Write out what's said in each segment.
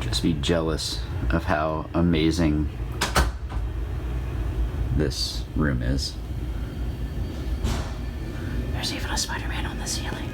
Just be jealous of how amazing this room is. There's even a Spider-Man on the ceiling.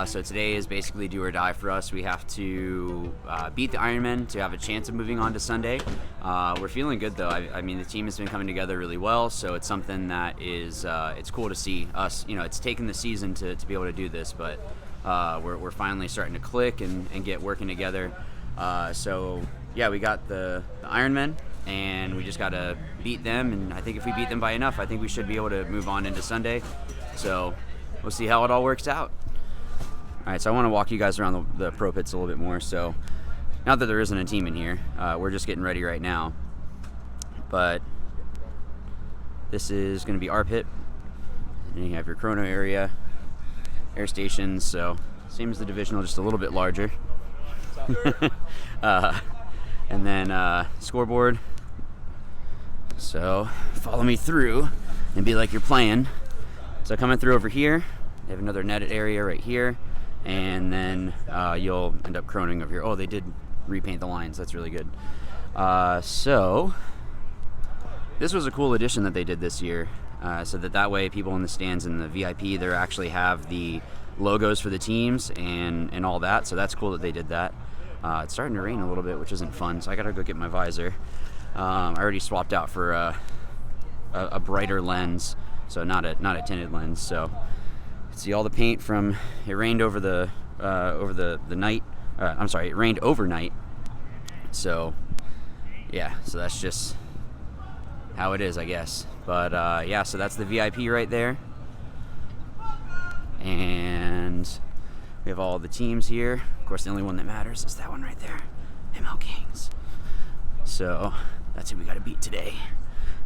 So today is basically do or die for us. We have to beat the Ironmen to have a chance of moving on to Sunday. We're feeling good though. I mean, the team has been coming together really well, so it's something that is it's cool to see us. You know, it's taken the season to be able to do this, but we're finally starting to click and get working together. So yeah, we got the Ironmen, and we just got to beat them. And I think if we beat them by enough, I think we should be able to move on into Sunday. So we'll see how it all works out. All right, so I want to walk you guys around the pro pits a little bit more. So, not that there isn't a team in here, we're just getting ready right now. But this is going to be our pit. And you have your chrono area, air stations. So, same as the divisional, just a little bit larger. And then scoreboard. So, follow me through and be like you're playing. So, coming through over here, they have another netted area right here. And then you'll end up chroning over here. Oh, they did repaint the lines. That's really good. So this was a cool addition that they did this year, so that way people in the stands and the VIP, they actually have the logos for the teams and all that. So that's cool that they did that. It's starting to rain a little bit, which isn't fun. So I got to go get my visor. I already swapped out for a brighter lens, so not a tinted lens. So see all the paint from it rained over the night. I'm sorry, it rained overnight. So yeah, so that's just how it is, I guess. But yeah, so that's the VIP right there, and we have all the teams here. Of course, the only one that matters is that one right there, ML Kings. So that's who we got to beat today.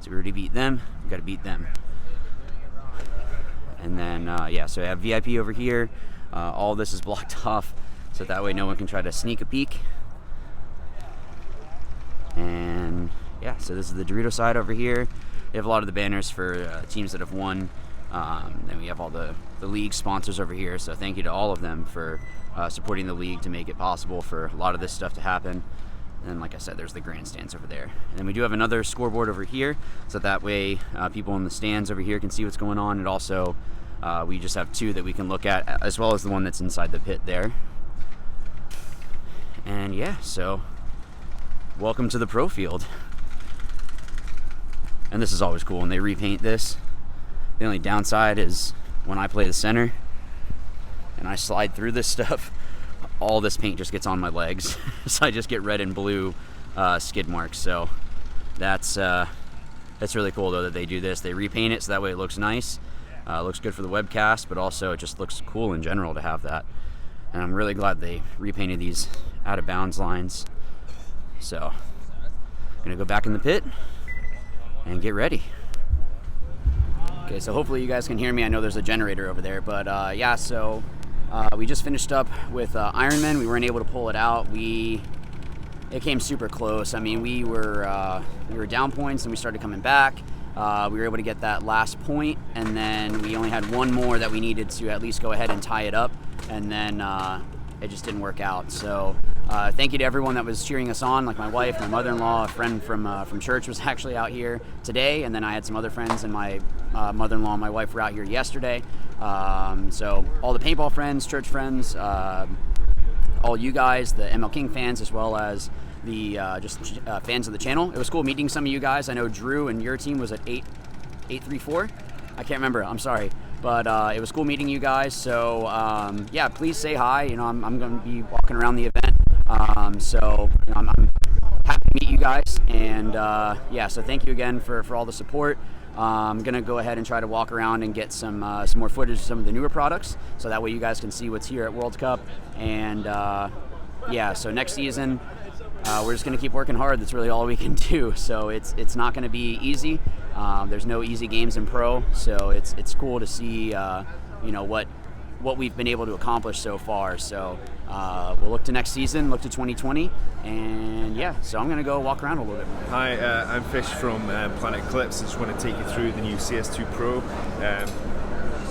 So we already beat them. We got to beat them. And then, yeah, so I have VIP over here. All this is blocked off, so that way no one can try to sneak a peek. And, yeah, so this is the Dorito side over here. They have a lot of the banners for teams that have won. Then we have all the league sponsors over here, so thank you to all of them for supporting the league to make it possible for a lot of this stuff to happen. And like I said, there's the grandstands over there. And then we do have another scoreboard over here, so that way people in the stands over here can see what's going on. And also, we just have two that we can look at, as well as the one that's inside the pit there. And yeah, so welcome to the pro field. And this is always cool when they repaint this. The only downside is when I play the center and I slide through this stuff, all this paint just gets on my legs. So I just get red and blue skid marks. So that's really cool though that they do this. They repaint it so that way it looks nice. Looks good for the webcast, but also it just looks cool in general to have that. And I'm really glad they repainted these out of bounds lines. So I'm gonna go back in the pit and get ready. Okay, so hopefully you guys can hear me. I know there's a generator over there, but yeah, so we just finished up with Ironman. We weren't able to pull it out. It came super close. I mean, we were down points and we started coming back. We were able to get that last point, and then we only had one more that we needed to at least go ahead and tie it up, and then it just didn't work out. So thank you to everyone that was cheering us on, like my wife, my mother-in-law, a friend from church was actually out here today, and then I had some other friends, and my mother-in-law and my wife were out here yesterday. So all the paintball friends, church friends, all you guys, the ML King fans, as well as the fans of the channel. It was cool meeting some of you guys. I know Drew and your team was at 834. I can't remember. I'm sorry. But it was cool meeting you guys. So yeah, please say hi. You know, I'm going to be walking around the event. So you know, I'm happy to meet you guys. And yeah, so thank you again for all the support. I'm going to go ahead and try to walk around and get some more footage of some of the newer products, so that way you guys can see what's here at World Cup. And yeah, so next season, we're just going to keep working hard. That's really all we can do. So it's not going to be easy. There's no easy games in pro, so it's cool to see you know what what we've been able to accomplish so far. So we'll look to next season, look to 2020, and yeah, so I'm going to go walk around a little bit more. Hi, I'm Fish from Planet Eclipse. I just want to take you through the new CS2 Pro.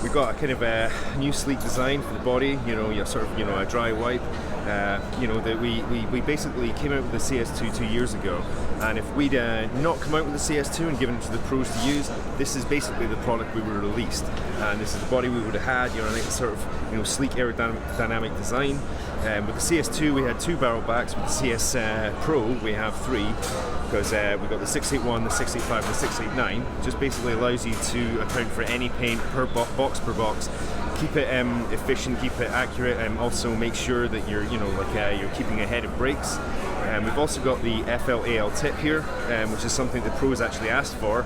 We've got a kind of a new sleek design for the body, your sort of, a dry wipe. That we basically came out with the CS2 2 years ago, and if we'd not come out with the CS2 and given it to the pros to use, this is basically the product we would have released, and this is the body we would have had, like a sort of sleek aerodynamic design. With the CS2 we had 2 barrel backs. With the CS Pro we have 3, because we've got the 681, the 685 and the 689. Just basically allows you to account for any paint per box per box. Keep it efficient, keep it accurate, and also make sure that you're you're keeping ahead of brakes. We've also got the FLAL tip here, which is something the pros actually asked for.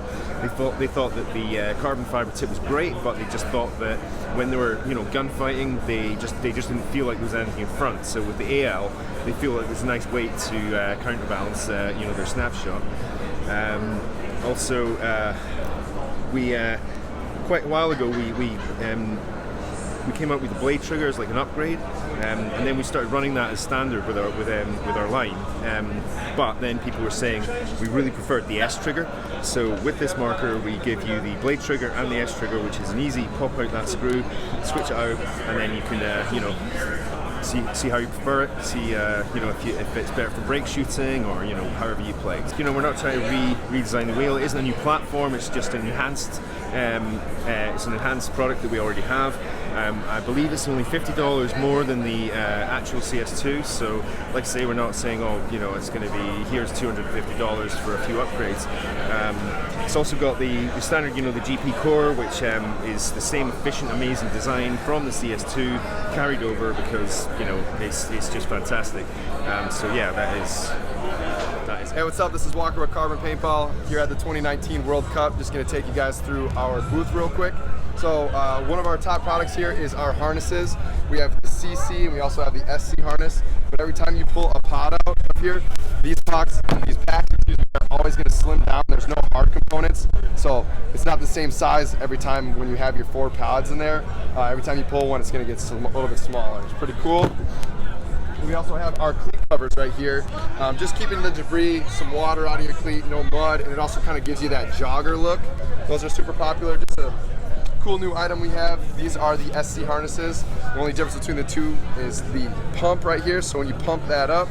They thought that the carbon fiber tip was great, but they just thought that when they were gunfighting, they just didn't feel like there was anything in front. So with the AL, they feel like there's a nice weight to counterbalance their snapshot. We quite a while ago we came out with the blade trigger as like an upgrade, and then we started running that as standard with our line. But then people were saying we really preferred the S trigger. So with this marker, we give you the blade trigger and the S trigger, which is an easy pop out that screw, switch it out, and then you can see how you prefer it. See if it's better for brake shooting or however you play. We're not trying to redesign the wheel. It isn't a new platform. It's just an enhanced. It's an enhanced product that we already have. I believe it's only $50 more than the actual CS2. So, like I say, we're not saying it's going to be here's $250 for a few upgrades. It's also got the standard, the GP core, which is the same efficient, amazing design from the CS2 carried over because it's just fantastic. So yeah, that is. Hey, what's up? This is Walker with Carbon Paintball here at the 2019 World Cup. Just going to take you guys through our booth real quick. So one of our top products here is our harnesses. We have the CC and we also have the SC harness. But every time you pull a pod out of here, these packs are always going to slim down. There's no hard components, so it's not the same size every time when you have your 4 pods in there. Every time you pull one, it's going to get a little bit smaller. It's pretty cool. We also have our cleat covers right here, just keeping the debris, some water out of your cleat, no mud, and it also kind of gives you that jogger look. Those are super popular. Just a cool new item we have. These are the SC harnesses. The only difference between the two is the pump right here. So when you pump that up,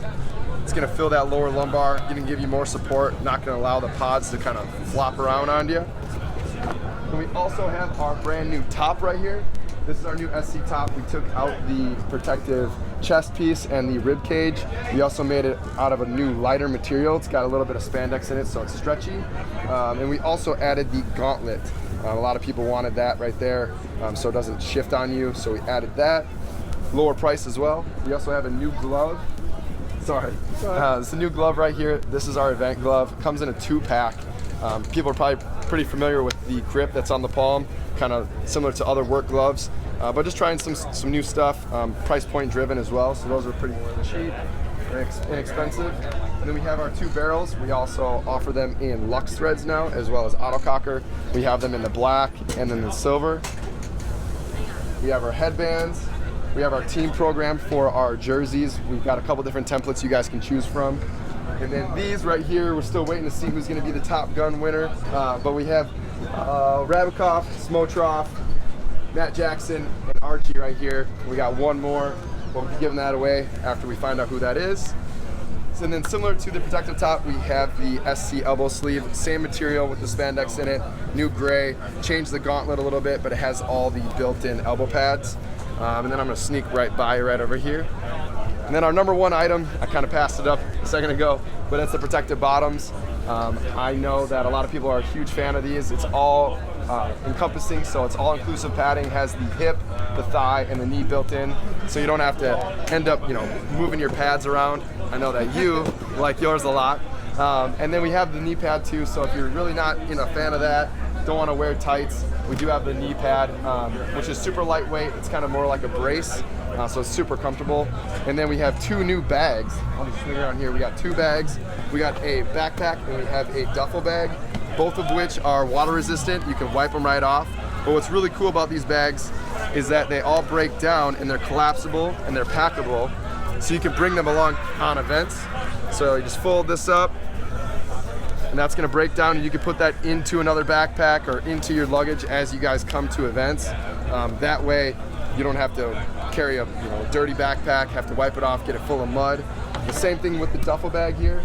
it's going to fill that lower lumbar, going to give you more support, not going to allow the pods to kind of flop around on you. And we also have our brand new top right here. This is our new SC top. We took out the protective chest piece and the rib cage. We also made it out of a new lighter material. It's got a little bit of spandex in it, so it's stretchy. And we also added the gauntlet. A lot of people wanted that right there, so it doesn't shift on you, so we added that. Lower price as well. We also have a new glove. It's a new glove right here. This is our event glove. It comes in a 2-pack. People are probably pretty familiar with the grip that's on the palm, kind of similar to other work gloves, but just trying some new stuff, price point driven as well, so those are pretty cheap and inexpensive. And then we have our 2 barrels. We also offer them in Lux threads now, as well as autococker. We have them in the black and then the silver. We have our headbands. We have our team program for our jerseys. We've got a couple different templates you guys can choose from. And then these right here, we're still waiting to see who's going to be the Top Gun winner. But we have Rabikov, Smotroff, Matt Jackson, and Archie right here. We got one more. We'll be giving that away after we find out who that is. So, and then similar to the protective top, we have the SC elbow sleeve. Same material with the spandex in it. New gray. Changed the gauntlet a little bit, but it has all the built-in elbow pads. And then I'm going to sneak right over here. And then our number one item, I kind of passed it up a second ago, but it's the protective bottoms. I know that a lot of people are a huge fan of these. It's all encompassing, so it's all inclusive padding, has the hip, the thigh, and the knee built in, so you don't have to end up moving your pads around. I know that you like yours a lot. And then we have the knee pad too, so if you're really not a fan of that, don't want to wear tights, we do have the knee pad, which is super lightweight. It's kind of more like a brace, so it's super comfortable. And then we have 2 new bags. I'll just swing around here. We got 2 bags. We got a backpack and we have a duffel bag, both of which are water resistant. You can wipe them right off. But what's really cool about these bags is that they all break down and they're collapsible and they're packable, so you can bring them along on events. So you just fold this up, and that's going to break down, and you can put that into another backpack or into your luggage as you guys come to events. That way you don't have to carry a dirty backpack, have to wipe it off, get it full of mud. The same thing with the duffel bag here.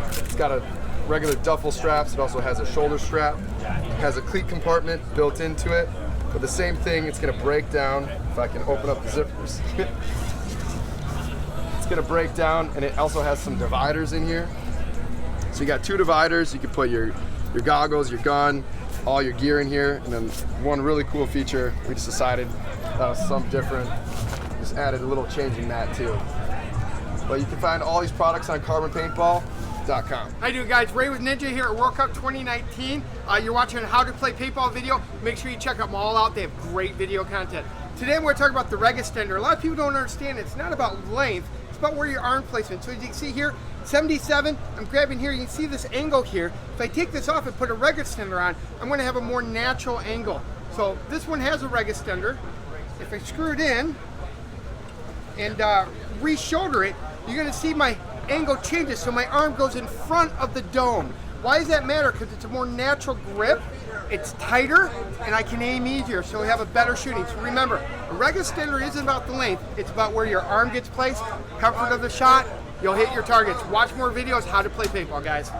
It's got a regular duffel straps. It also has a shoulder strap. It has a cleat compartment built into it. But the same thing, it's going to break down. If I can open up the zippers. It's going to break down, and it also has some dividers in here. So you got 2 dividers. You can put your goggles, your gun, all your gear in here. And then one really cool feature, we just decided that was something different. Just added a little changing mat too. But you can find all these products on carbonpaintball.com. How you doing, guys? Ray with Ninja here at World Cup 2019. You're watching a How to Play Paintball video. Make sure you check them all out. They have great video content. Today I'm going to talk about the reg extender. A lot of people don't understand it's not about length, it's about where your arm placement. So as you can see here, 77, I'm grabbing here, you can see this angle here. If I take this off and put a reg extender on, I'm going to have a more natural angle. So this one has a reg extender. If I screw it in and re-shoulder it, you're going to see my angle changes, so my arm goes in front of the dome. Why does that matter? Because it's a more natural grip, it's tighter, and I can aim easier, so we have a better shooting. So remember, a reg extender isn't about the length, it's about where your arm gets placed, comfort of the shot, you'll hit your targets. Watch more videos, How to Play Paintball, guys.